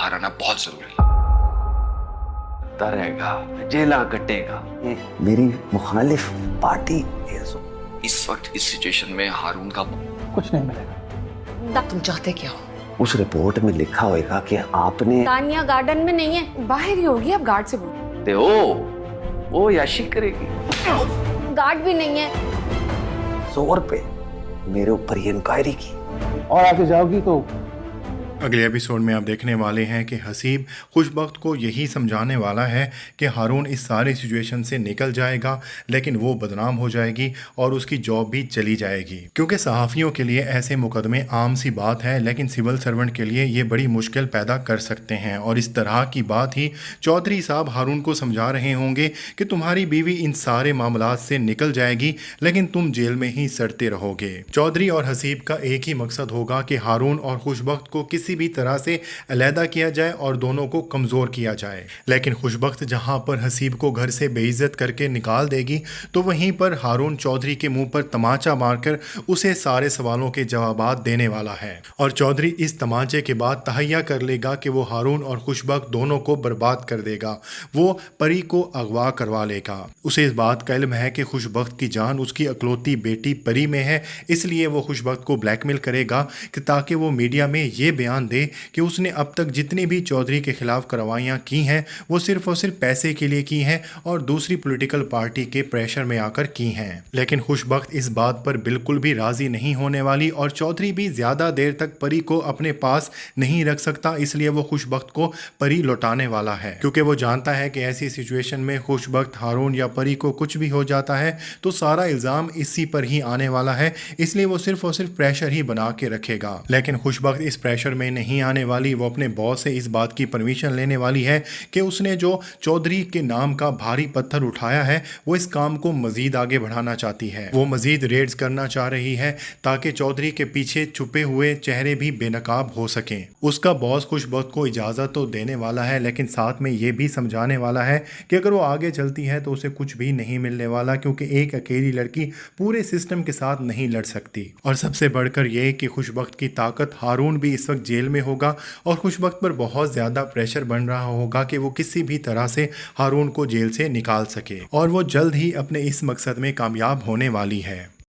बाहर आना बहुत जरूरी है। रहेगा, जेला कटेगा। मेरी मुखालिफ पार्टी इस वक्त इस सिचुएशन में हारून का कुछ नहीं मिलेगा। तुम चाहते क्या हो? उस रिपोर्ट में लिखा होगा कि आपने तानिया गार्डन में नहीं है, बाहर ही होगी। आप गार्ड से बोलो। ते ओ याशी करेगी। गार्ड भी नहीं है। 100 रुपए मेरे ऊपर ये इंक्वायरी की और आगे जाओगी तो अगले एपिसोड में आप देखने वाले हैं कि हसीब खुशबख्त को यही समझाने वाला है कि हारून इस सारी सिचुएशन से निकल जाएगा, लेकिन वो बदनाम हो जाएगी और उसकी जॉब भी चली जाएगी। क्योंकि सहाफ़ियों के लिए ऐसे मुकदमे आम सी बात है, लेकिन सिविल सर्वेंट के लिए ये बड़ी मुश्किल पैदा कर सकते हैं। और इस तरह की बात ही चौधरी साहब हारून को समझा रहे होंगे कि तुम्हारी बीवी इन सारे मामलात से निकल जाएगी, लेकिन तुम जेल में ही सड़ते रहोगे। चौधरी और हसीब का एक ही मकसद होगा कि हारून और खुशबख्त को किसी भी तरह से अलहदा किया जाए और दोनों को कमज़ोर किया जाए। लेकिन खुशबख्त जहां पर हसीब को घर से बेइज्जत करके निकाल देगी, तो वहीं पर हारून चौधरी के मुंह पर तमाचा मारकर उसे सारे सवालों के जवाबात देने वाला है। और चौधरी इस तमाचे के बाद तहैया कर लेगा कि वो हारून और खुशबख्त दोनों को बर्बाद कर देगा। वो परी को अगवा करवा लेगा। उसे इस बात का इल्म है कि खुशबख्त की जान उसकी अकलौती बेटी परी में है, इसलिए वो खुशबख्त को ब्लैकमेल करेगा कि ताकि वो मीडिया में ये बयान दे कि उसने अब तक जितनी भी चौधरी के खिलाफ कार्रवाइयां की हैं वो सिर्फ और सिर्फ पैसे के लिए की हैं और दूसरी पॉलिटिकल पार्टी के प्रेशर में आकर की हैं। लेकिन खुशबख्त इस बात पर बिल्कुल भी राजी नहीं होने वाली और चौधरी भी ज्यादा देर तक परी को अपने पास नहीं रख सकता, इसलिए वो खुशबख्त को परी लौटाने वाला है। क्योंकि वो जानता है कि ऐसी सिचुएशन में खुशबख्त, हारून या परी को कुछ भी हो जाता है तो सारा इल्जाम इसी पर ही आने वाला है, इसलिए वो सिर्फ और सिर्फ प्रेशर ही बना के रखेगा। लेकिन खुशबख्त इस प्रेशर में नहीं आने वाली। वो अपने बॉस से इस बात की परमिशन लेने वाली है कि उसने जो चौधरी के नाम का भारी पत्थर उठाया है वो इस काम को मजीद आगे बढ़ाना चाहती है। वो मजीद रेड्स करना चाह रही है ताकि चौधरी के पीछे छुपे हुए चेहरे भी बेनकाब हो सकें। उसका बॉस खुशबख्त को इजाज़त तो देने वाला है, लेकिन साथ में ये भी समझाने वाला है कि अगर वो आगे चलती है तो उसे कुछ भी नहीं मिलने वाला, क्योंकि एक अकेली लड़की पूरे सिस्टम के साथ नहीं लड़ सकती। और सबसे बढ़कर यह कि खुशबख्त की ताकत, हारून भी इस वक्त जेल में होगा और खुशबख्त पर बहुत ज़्यादा प्रेशर बन रहा होगा कि वो किसी भी तरह से हारून को जेल से निकाल सके, और वो जल्द ही अपने इस मकसद में कामयाब होने वाली है।